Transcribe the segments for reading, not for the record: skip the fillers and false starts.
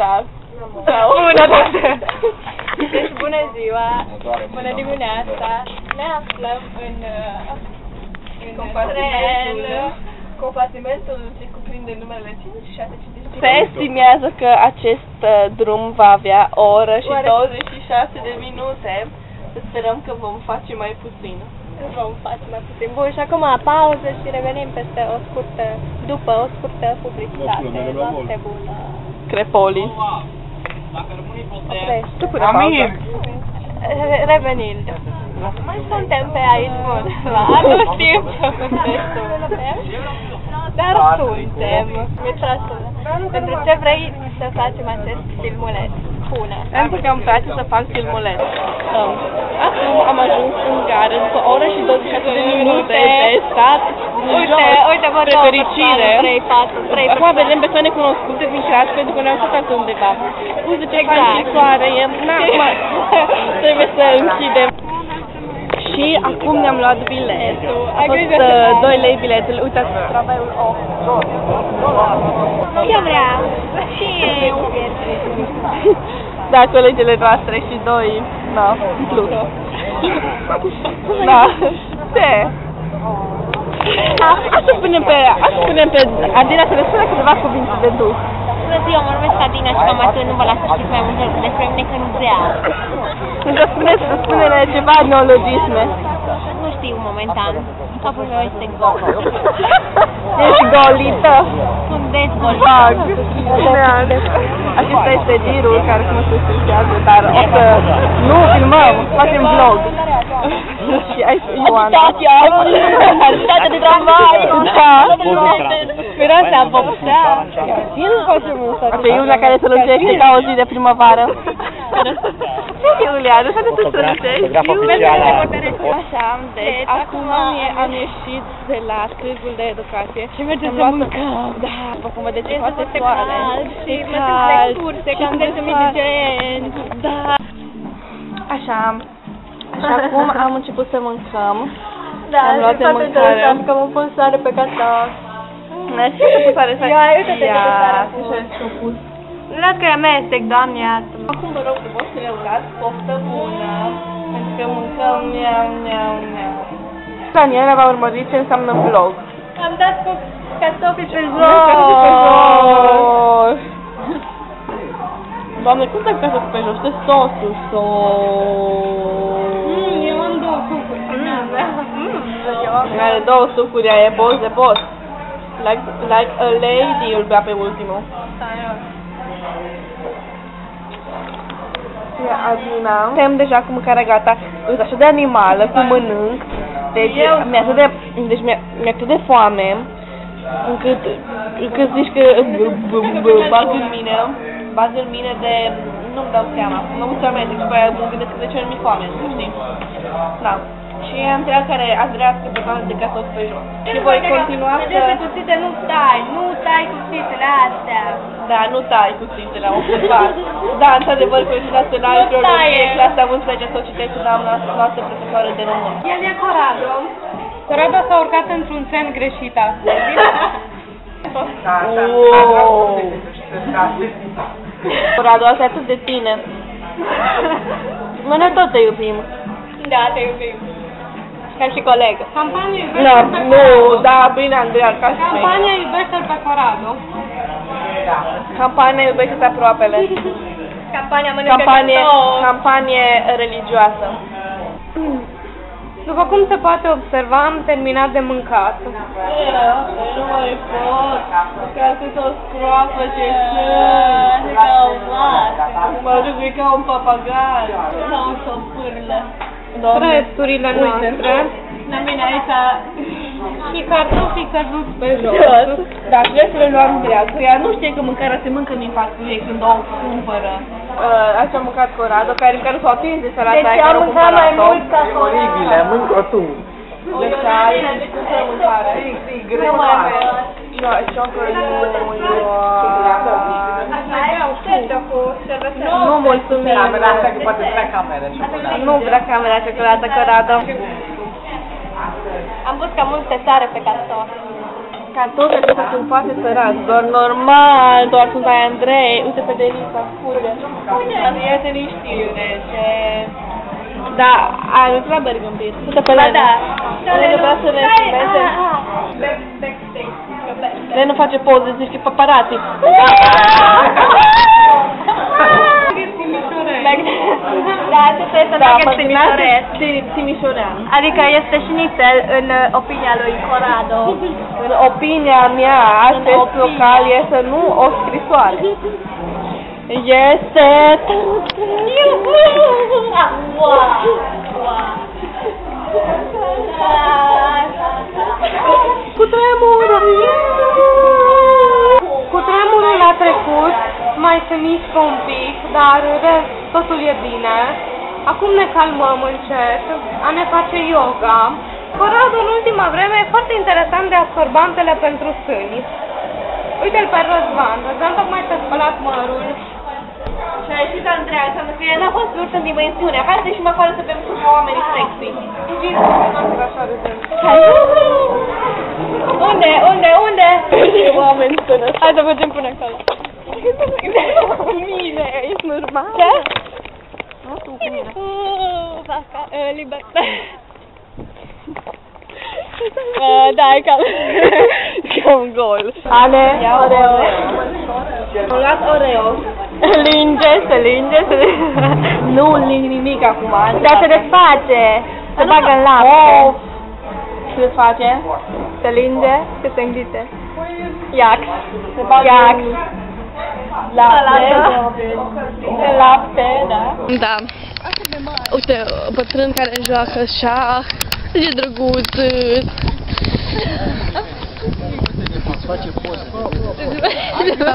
Da. Sau. Bună, Deci, bună ziua, bună dimineața, ne aflăm în compartimentul ce cuprinde numele 5, 6, 5, 5. Se estimează că acest drum va avea o oră și 26 de minute. Sperăm că vom face mai puțin. Vom face mai puțin. Bun, și acum pauză și revenim după o scurtă publicitate. Noapte bună. Crepolis. Oprește. Amin. Revenind. Mai suntem pe aici, bun. Nu știm ce dar suntem. Pentru ce vrei să facem acest filmuleț? Spune. Pentru că îmi place să fac filmuleț. Acum am ajuns în gară după o oră și 26 de minute de stat Uite, vă spre fericire. 3, 4, 3. Acum vedem persoane cunoscute din clasă pentru că ne-am stat undeva. Uite ce fain soare e. Acum trebuie să închidem. Și acum ne-am luat biletul. A fost 2 lei biletul. Uitați, tramvaiul 8. Eu vreau. Și eu. Da, colegele noastre și 2, da, plus. Da. Ce? Aș spune pe Adina să le spună câteva cuvinte de duh. Bună ziua, mă numesc Adina și cam atât, nu vă las să știți mai multe despre mine că nu vreau. Spune-ne ceva neologisme. Nu știu momentan. Capul meu este gol. Ești golită? Sunt dezgolită. Acesta este girul care nu se stresează, dar o să nu filmăm, facem vlog. Și aici Ioana. Agitația de tramvai. Da. Speranța vopsea. Și nu facem asta. Pe Iulia care se lungește ca o zi de primăvară. Iulia, nu să te strălucești. Așa, deci acum am ieșit de la Târgul de Educație. Și mergem să mâncăm. Da, după cum vedeți, e foarte soare. Și mergem de curse, cam 10.000 de genți. Da. Așa. Și acum am început să mâncăm. Da, am luat de mâncare. Că mă pun sare pe cartof. Și să pun sare. Ia, uite-te ce sare acum. Și-o pus. Las că e amestec, Doamne, iată-mă. Acum vă rog frumos să ne urați poftă bună, pentru că mâncăm miau. Daniela va urmări ce înseamnă vlog. Am dat cu cartofii pe Jos! jos. Doamne, cum te-ai cartofi pe jos? Ce sosul? Eu am 2 sucuri. Are 2 sucuri, aia e boss de boss. Like a lady îl bea pe ultimul. Adina. Suntem deja cu mâncarea gata. Uite, așa de animală, cu mănânc. Deci mi-e atât de foame, încât zici că bag în mine de... nu-mi dau seama. Mă uit să amestec și pe aia mă gândesc că de ce nu mi-e foame, nu știi? Da. Și am întrebat care ați vrea să băgați de cartofi pe jos. Și voi continua să... Vedeți pe cuțite, nu tai cuțitele astea. Da, nu tai cuțitele, am observat. Da, într-adevăr, că și la scenariul clasa 11 societății cu doamna noastră profesoară de român. El e Corado. Corado s-a urcat într-un tren greșit astăzi. Corado, asta e atât de tine. Noi tot te iubim. Da, te iubim. Ca și colegă. Campania Da, bine, Andreea, ca și Campania iubește-l pe Corado. Campania iubește-te aproapele. Campanie religioasă. După cum se poate observa, am terminat de mâncat. Nu mai pot. Că atât o scroafă ce mă duc ca un papagal. Sau o pârlă. Resturile noastre. La mine aici Și cartofii căzuți pe jos. Da, trebuie să le luăm dreaptă. Ea nu știe că mâncarea se mâncă din farfurie când o cumpără. Așa a mâncat Corado, care nu s-au atins de salata aia care o cumpărat-o. Oribile, mâncă tu. Deci aici cumpără mâncare. Greu. Nu mulțumim. Asta că poate vrea camera ciocolată. Nu vrea camera ciocolată, Corado. am pus cam multe sare pe cartofi. Cartofii acestea sunt foarte sărați, doar normal, doar sunt ai Andrei. Uite pe Denisa, curge. Este liniștire, ce... Da, ai nu trebuie gândit. Uite pe Lena. Lena vrea să ne filmeze. Lena face poze, zici că paparazzi. Da, acesta este baghet timișoresc. Timișorean. Adică este șnițel în opinia lui Corrado. În opinia mea, acest local este nu o scrisoare. Este... Cutremurul a trecut, mai se mișcă un pic, dar totul e bine. Acum ne calmăm încet, a ne face yoga. Corrado în ultima vreme e foarte interesant de absorbantele pentru sâni. Uite-l pe Răzvan, Răzvan tocmai s-a spălat mărul. Și a ieșit Andreea, înseamnă că el n-a fost urât în dimensiune. Hai să ieșim afară să vedem ca oamenii sexy. Unde? Oameni sănăți. Hai să mergem până acolo. Mine, ești normal? Ce? Nu, tu cu mine. Vaca, libertate. Da, e cam gol. Ale, Oreo. Am luat Oreo. Se linge. Nu lingi nimic acum. Dar se desface. Se bagă în lapte. Se desface? Se linge, se înghite. Iac. Se bagă în lapte, da. Da. Uite, bătrân care joacă șah. Ce drăguț!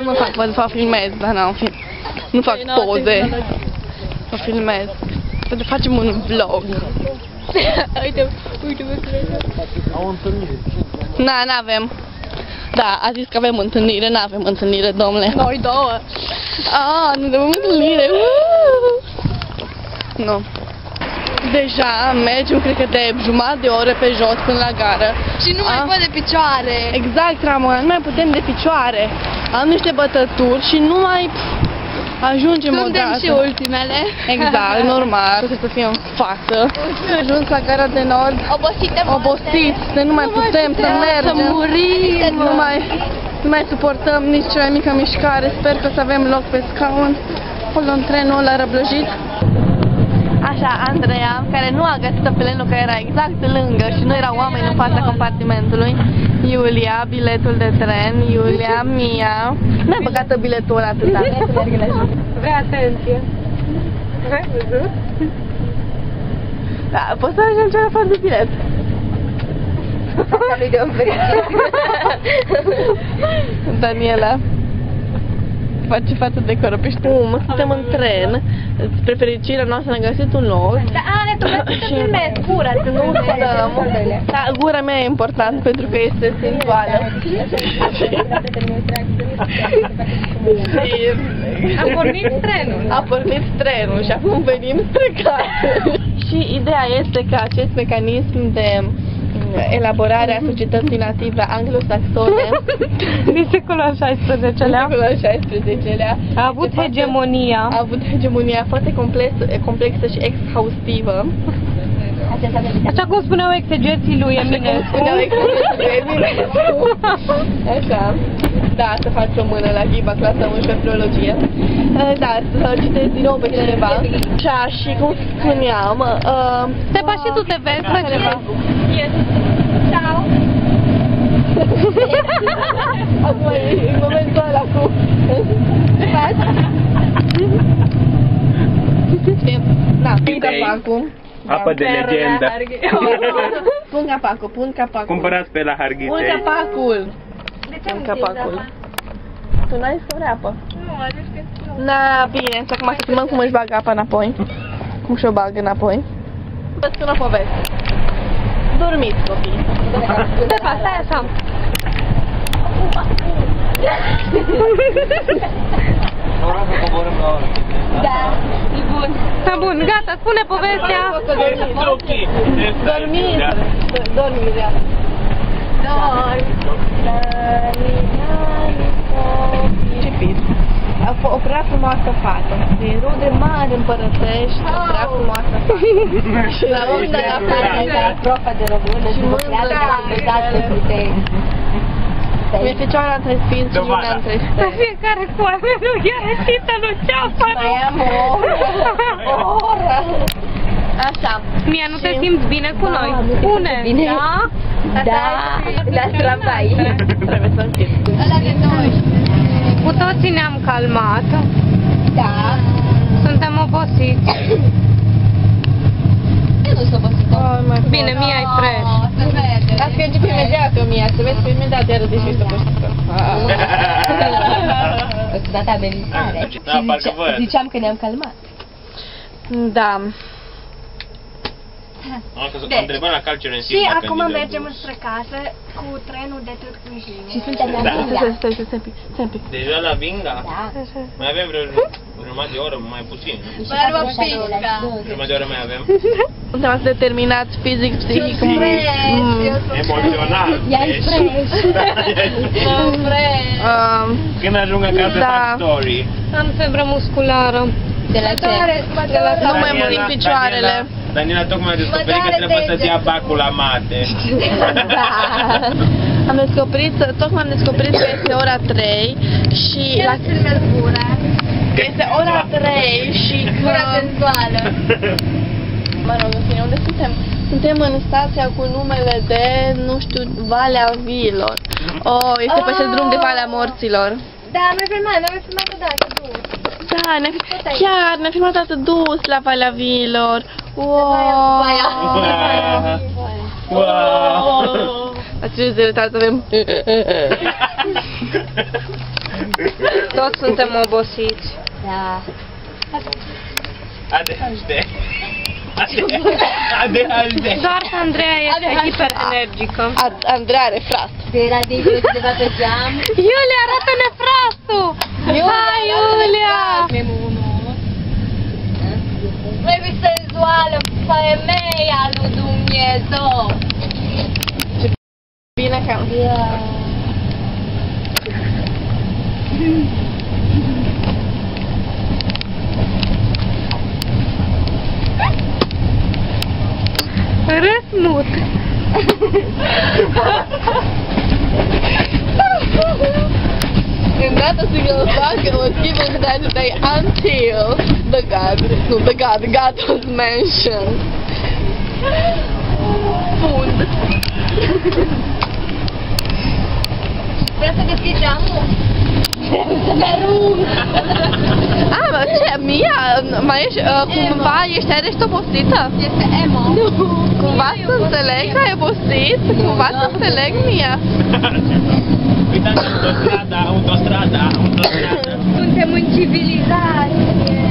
Nu fac poze, fac filmez, dar nu fac poze. Mă filmez. Pentru facem un vlog. Uite. Au întâlnire. N-avem. Da, a zis că avem întâlnire, n-avem întâlnire, domnule. Noi două. Nu avem întâlnire. Nu. Deja mergem, cred că de jumătate de oră pe jos până la gară. Și nu mai pot de picioare. Exact, Ramona, nu mai putem de picioare. Am niște bătături și nu mai ajungem odată. Suntem și ultimele. Exact, normal, trebuie să fim în față. Am ajuns la gara de nord. Obosiți, de nu mai putem să mergem. Să murim. Nu mai suportăm nici cea mai mică mișcare. Sper că o să avem loc pe scaun. Acolo în trenul ăla răblăjit. Așa, Andreea, care nu a găsit-o pe Lenu, că era exact lângă și nu erau oameni în fața compartimentului. Iulia, biletul de tren, Iulia, Mia. N-ai băgat biletul ăla atâta. Vrea atenție. Vrei văzut? Da, poți să ajungi ceva fără de bilet. Asta lui de Daniela face față de coropiști. Suntem în tren. Spre fericirea noastră am găsit un loc. Da, Ale, tu vrei să filmezi gura, să nu stăm. Da, gura mea e important pentru că este sensuală. A pornit trenul și acum venim spre casă. Și ideea este că acest mecanism de elaborarea societății native anglo-saxone din secolul al XVI-lea a avut hegemonia foarte complexă și exhaustivă. Așa cum spuneau exegeții lui Eminescu. Așa. Da, să faci o mână la Ghiba, clasa 11 filologie. Da, să citesc din nou pe cineva. Așa, și cum spuneam... Te și tu te vezi pe Facebook. Ciao! Acum e în momentul ăla cu... Da, pun capacul. Apă de legendă. Pun capacul. Cumpărați pe la Harghitei. Pun capacul. De ce pun capacul. Tu n-ai zis că vrei apă? Nu, a zis că nu. Na, bine, și acum să filmăm cum își bagă apa înapoi. Cum și-o bagă înapoi. Vă spun o poveste. Dormiți, copii. Stefa, stai așa. Da, e bun. Da, bun, gata, spune povestea. Dormiți. Dormi. Ce fiți? O prea frumoasă fată. De rude mari împărătești, o prea frumoasă fată. Și la undă la care Profa de română și mâncrează de dată putere. mi-e fecioara între sfinți și lumea între Dar stele. fiecare cu oamenul e răcită lui Ceapă. Mai am o oră. Așa. Mia, nu te simți bine cu noi? Nu te Spune, simți bine? da? Da, la tramvai. Trebuie să închid. Ăla de noi. Cu toții ne-am calmat. Da. Suntem obosiți. Eu nu sunt obosită. Bine, Mia e fresh. Se vede. Dar că începe imediat că Mia, să vezi că imediat iară deși să poștită. O să data amenințare. Da, parcă văd. Ziceam că ne-am calmat. Da. Am întrebat la Calcior în Și acum mergem înspre casă cu trenul de Târgu Jiu. Și suntem la Vinga. Stai un pic. Deja la Vinga? Da. Mai avem vreo jumătate de oră, mai puțin. Mai luăm pinga. Jumătate de oră mai avem. Suntem atât de terminați fizic, psihic, Emoțional. Ia-i fresh. Când ajung acasă Da. fac story. Am febră musculară. De la ce? Nu mai murim picioarele. Daniela tocmai a descoperit că trebuie să-ți ia bacul la mate. Da. Tocmai am descoperit că este ora 3 și la este ora 3 și Gura sensuală. mă rog, în fine, unde suntem? Suntem în stația cu numele de, nu știu, Valea Viilor. Oh, este pe acel drum de Valea Morților. Da, mi-ai filmat odată, tu. Da, chiar ne-a filmat atât dus la Valea Viilor. Wow! Wow! Ați văzut de retat, avem... Toți suntem obosiți. Da. ADHD. ADHD. Doar că Andreea este hiperenergică. Andreea are frat. Era dincolo de pe geam. Iulia, arată-ne frastul! Hai, Iulia! Trebuie senzuală, femeia lui Dumnezeu. Bine că am... Răsmut! Îndată să mi-l facă motivul that they until the god was mentioned. Fund. Vreau să deschid geamul? Să mă arunc! Mă, ce, Mia, mai ești, cumva ești ești obosită? Este emo. Cumva să înțeleg că ai obosit? Cumva să înțeleg, Mia? Uitați, autostrada. Suntem în civilizație.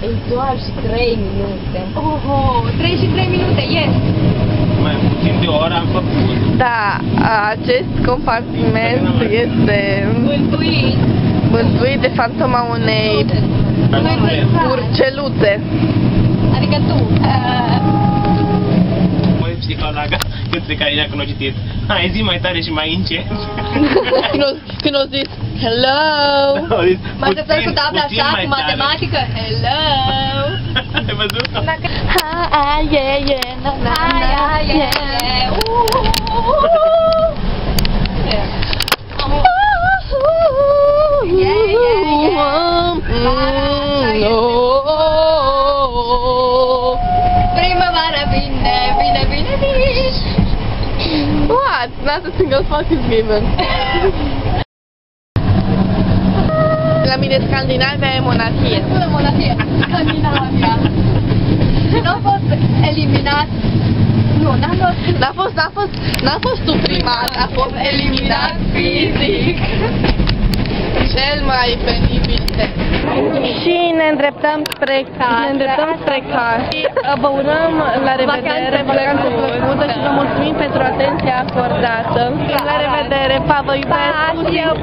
E doar și 3 minute. Oho, 3 și 3 minute, yes. Mai puțin de o oră am făcut. Da, acest compartiment este mântuit de fantoma unei urceluțe. Adică tu. Măi, psihologa, cât de care ea când o citit. Hai, zi mai tare și mai încet. Când o zis, hello! Mă așteptăm cu tabla așa, cu matematică. Hello! Ai văzut? Ha, yeah, na, na, na, yeah. Primăvara vine. What? Not a single fuck is given. La mine Scandinavia e monarhie. Bună monarhie. Scandinavia. Nu a fost eliminat. Nu, N-a fost suprimat, a fost eliminat fizic. Cel mai penibil text. Și ne îndreptăm spre casă. Și vă urăm la revedere, vacanță plăcută și vă mulțumim pentru atenția acordată. La revedere, pa, vă iubesc! Pa, și eu,